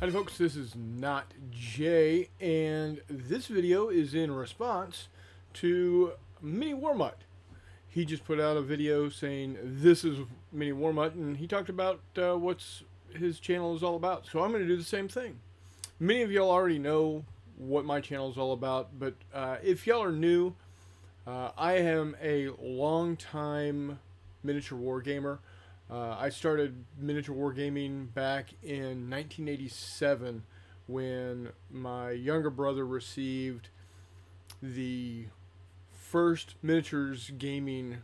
Howdy folks, this is NotJay, and this video is in response to Mini Warmutt. He just put out a video saying this is Mini Warmutt, and he talked about what's his channel is all about. So I'm going to do the same thing. Many of y'all already know what my channel is all about, but if y'all are new, I am a long-time miniature wargamer. I started miniature wargaming back in 1987 when my younger brother received the first miniatures gaming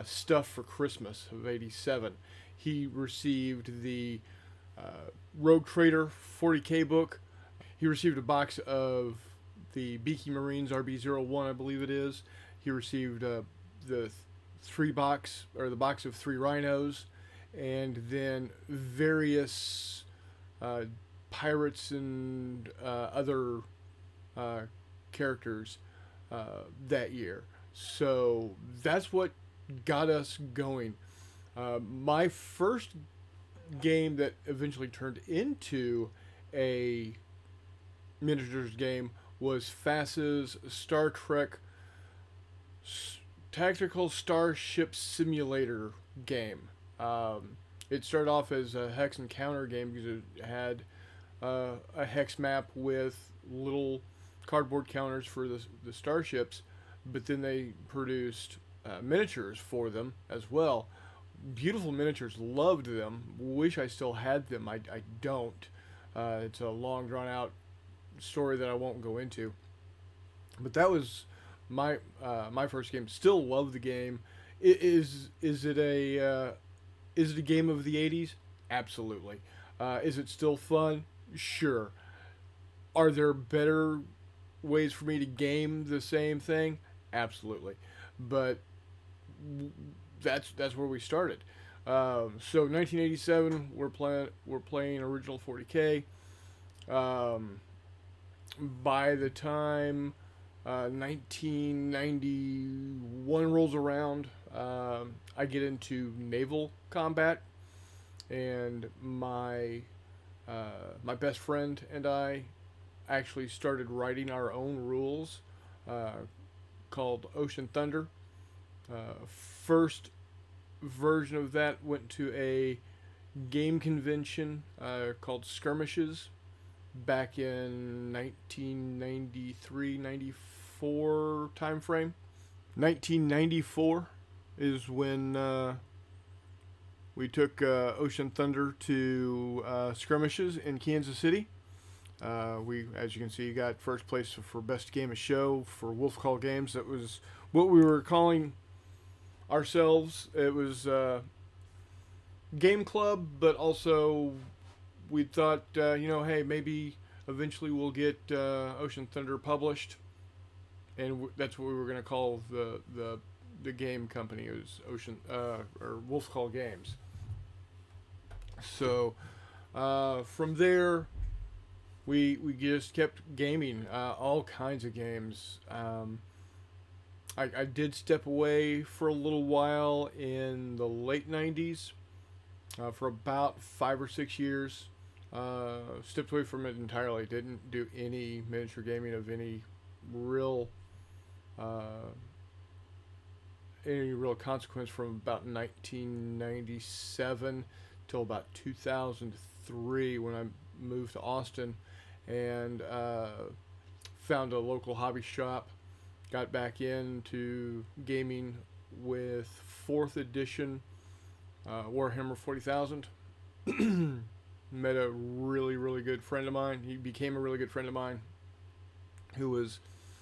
stuff for Christmas of '87. He received the Rogue Trader 40K book. He received a box of the Beaky Marines RB01, I believe it is. He received the the box of 3 rhinos, and then various pirates and other characters that year. So that's what got us going. My first game that eventually turned into a miniatures game was FAS's Star Trek Tactical Starship Simulator game. It started off as a hex and counter game because it had a hex map with little cardboard counters for the starships, but then they produced miniatures for them as well. Beautiful miniatures, loved them. Wish I still had them. I don't. It's a long drawn out story that I won't go into. But that was my first game. Still love the game. Is it a game of the '80s? Absolutely. Is it still fun? Sure. Are there better ways for me to game the same thing? Absolutely. But that's where we started. So 1987, we're playing original 40K. By the time 1991 rolls around, I get into naval combat, and my best friend and I actually started writing our own rules called Ocean Thunder. First version of that went to a game convention called Skirmishes back in 1993-94 time frame. 1994 is when we took Ocean Thunder to Skirmishes in Kansas City. We, as you can see, got first place for best game of show for Wolf Call Games. That was what we were calling ourselves. It was game club, but also we thought, hey, maybe eventually we'll get Ocean Thunder published, and that's what we were going to call the game company. It was Ocean or Wolf Call Games. So from there, we just kept gaming all kinds of games. I did step away for a little while in the late '90s for about 5 or 6 years. Stepped away from it entirely. Didn't do any miniature gaming of any real consequence from about 1997 till about 2003 when I moved to Austin and found a local hobby shop. Got back into gaming with 4th edition Warhammer 40,000. Met a really good friend of mine. He became a really good friend of mine who was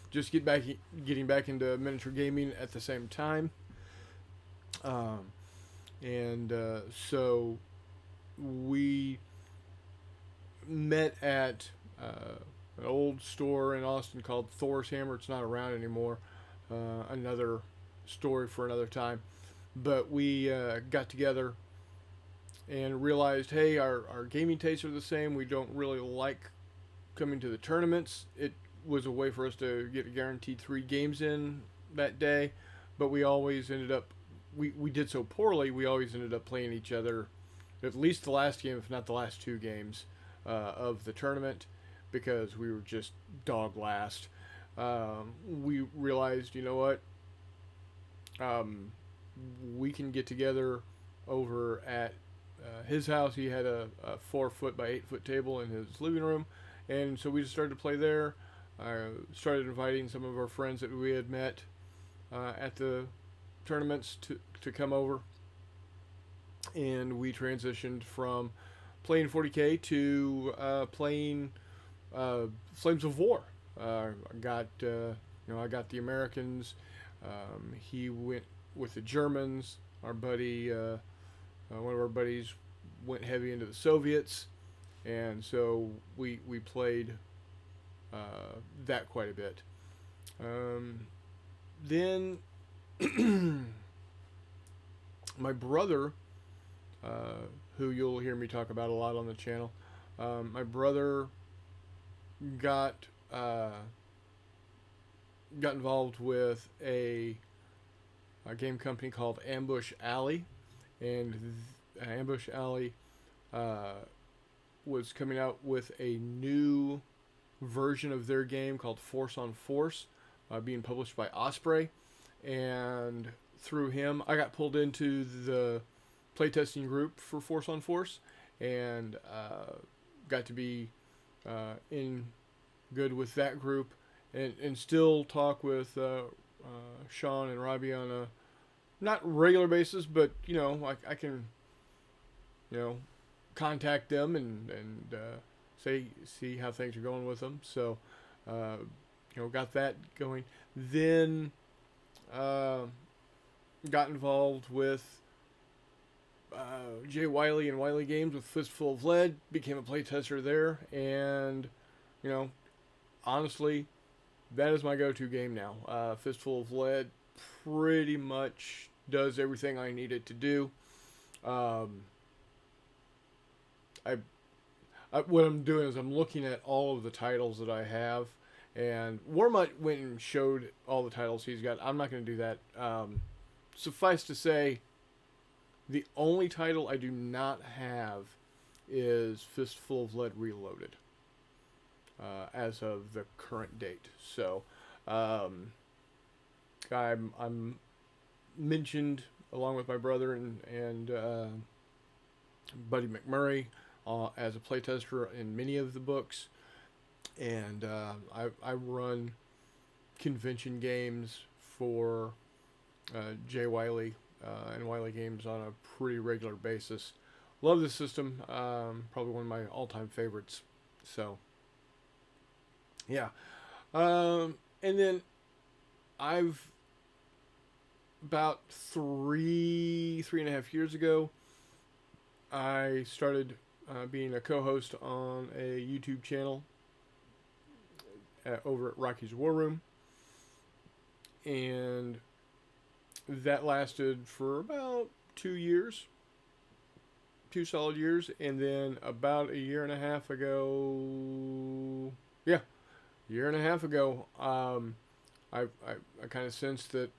just getting back into miniature gaming at the same time. So we met at an old store in Austin called Thor's Hammer. It's not around anymore. Another story for another time. But we got together and realized, hey, our gaming tastes are the same. We don't really like coming to the tournaments. It was a way for us to get a guaranteed 3 games in that day, but we always ended up, we did so poorly, we always ended up playing each other at least the last game, if not the last 2 games. of the tournament because we were just dog last. We realized, you know what, um, we can get together over at his house. He had a 4 foot by 8 foot table in his living room, and so we just started to play there. I started inviting some of our friends that we had met at the tournaments to come over, and we transitioned from playing 40K to playing Flames of War. I got the Americans. He went with the Germans. Our buddy, one of our buddies, went heavy into the Soviets, and so we played that quite a bit. Then my brother, who you'll hear me talk about a lot on the channel, my brother got got involved with a game company called Ambush Alley, and Ambush Alley was coming out with a new version of their game called Force on Force, being published by Osprey, and through him, I got pulled into the playtesting group for Force on Force, and got to be in good with that group, and still talk with Sean and Robbie on a not regular basis, but I can contact them and see how things are going with them. So got that going. Then got involved with Jay Wiley and Wiley Games with Fistful of Lead. Became a playtester there, and honestly, that is my go-to game now. Fistful of Lead pretty much does everything I need it to do. What I'm doing is I'm looking at all of the titles that I have, and Warmutt went and showed all the titles he's got. I'm not going to do that. Suffice to say, the only title I do not have is Fistful of Lead Reloaded, as of the current date. So, I'm mentioned along with my brother and Buddy McMurray as a playtester in many of the books, and I run convention games for Jay Wiley and Wiley Games on a pretty regular basis. Love the system. Probably one of my all-time favorites. So, yeah. And then I've about 3.5 years ago, I started being a co-host on a YouTube channel over at Rocky's War Room, and that lasted for about 2 years, 2 solid years, and then about a year and a half ago, I kind of sensed that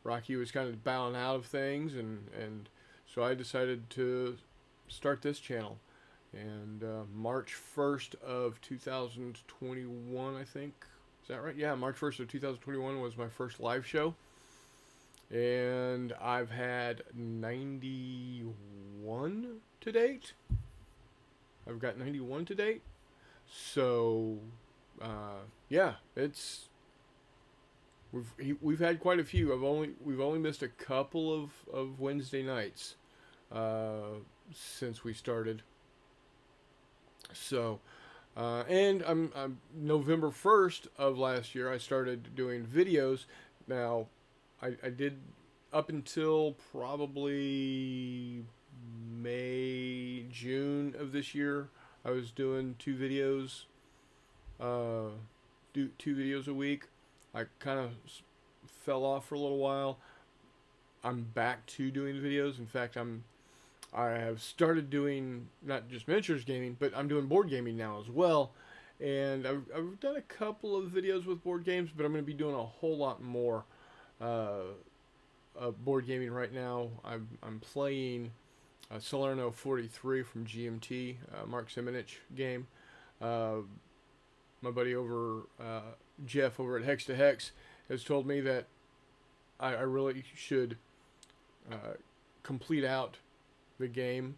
Rocky was kind of bowing out of things, and so I decided to start this channel. And March 1st of 2021, I think. Is that right? Yeah, March 1st of 2021 was my first live show. And I've had 91 to date. I've got 91 to date. So, yeah, we've had quite a few. We've only missed a couple of Wednesday nights since we started. So, and I'm November 1st of last year, I started doing videos. Now, I did up until probably May, June of this year. I was doing 2 videos, do 2 videos a week. I kind of fell off for a little while. I'm back to doing videos. In fact, I have started doing not just miniatures gaming, but I'm doing board gaming now as well. And I've done a couple of videos with board games, but I'm going to be doing a whole lot more board gaming right now. I'm playing Salerno 43 from GMT, Mark Simonich game. Uh, my buddy over Jeff over at Hex to Hex has told me that I really should complete out the game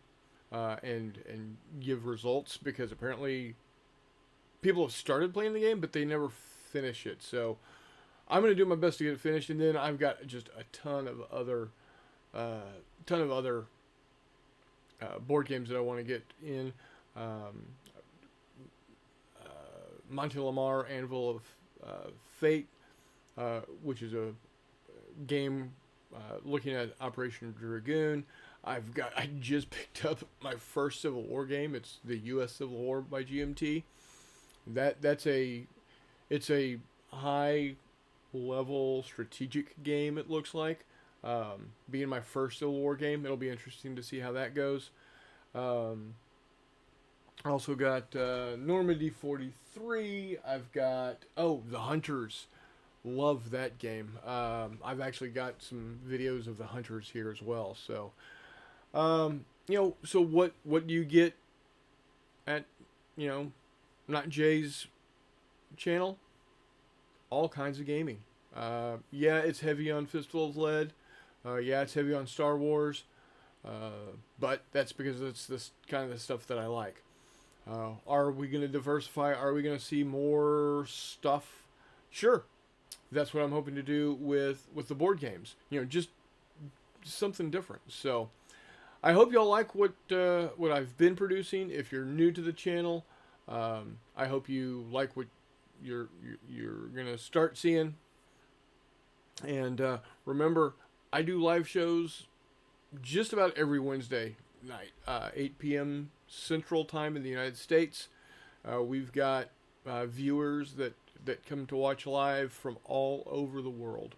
and give results, because apparently people have started playing the game but they never finish it. So I'm gonna do my best to get it finished, and then I've got just a ton of other board games that I want to get in. Um, Monte Lamar Anvil of Fate, which is a game looking at Operation Dragoon. I just picked up my first Civil War game. It's the U.S. Civil War by GMT. It's a high level strategic game. It looks like, being my first Civil War game, it'll be interesting to see how that goes. Also got Normandy 43. I've got The Hunters. Love that game. I've actually got some videos of the Hunters here as well. So, so what do you get at NotJay's channel? All kinds of gaming. Yeah, it's heavy on Fistful of Lead. Yeah, it's heavy on Star Wars. But that's because it's this kind of the stuff that I like. Are we going to diversify? Are we going to see more stuff? Sure. That's what I'm hoping to do with the board games. Just something different. So I hope y'all like what I've been producing. If you're new to the channel, I hope you like what you're gonna start seeing. And remember, I do live shows just about every Wednesday night, 8 p.m. Central Time in the United States. We've got viewers that come to watch live from all over the world.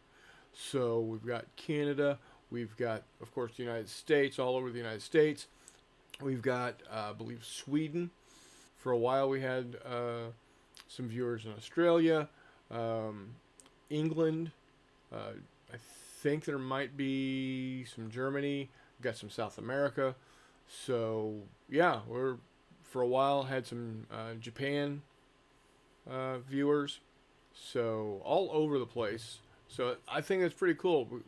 So we've got Canada, we've got, of course, the United States, all over the United States. We've got, I believe, Sweden. For a while we had some viewers in Australia, England. I think there might be some Germany. We've got some South America. So yeah, we're for a while had some Japan viewers. So all over the place. So I think that's pretty cool. We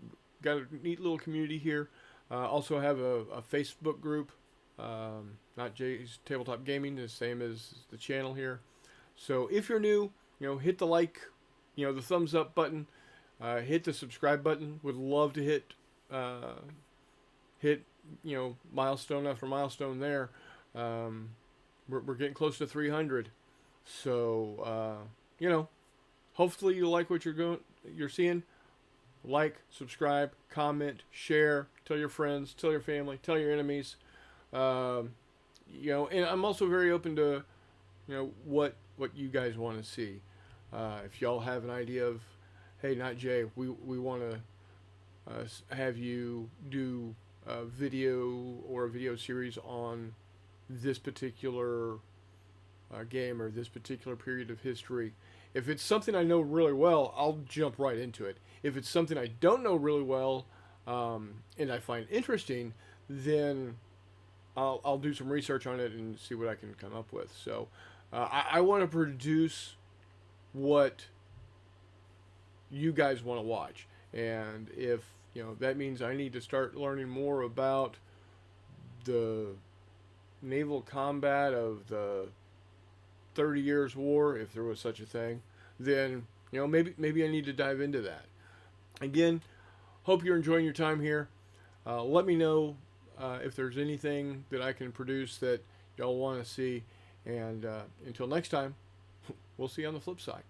got a neat little community here. Also have a Facebook group, NotJay's Tabletop Gaming, the same as the channel here. So if you're new, hit the like, the thumbs up button, hit the subscribe button. Would love to hit milestone after milestone there. We're getting close to 300. So hopefully you like what you're seeing. Like, subscribe, comment, share, tell your friends, tell your family, tell your enemies. And I'm also very open to what you guys want to see. If y'all have an idea of, hey, NotJay, we want to have you do a video or a video series on this particular game or this particular period of history. If it's something I know really well, I'll jump right into it. If it's something I don't know really well and I find interesting, then I'll do some research on it and see what I can come up with. So I want to produce what you guys want to watch. And if that means I need to start learning more about the naval combat of the 30 Years War, if there was such a thing, then maybe I need to dive into that. Again, hope you're enjoying your time here. Let me know if there's anything that I can produce that y'all want to see. And until next time, we'll see you on the flip side.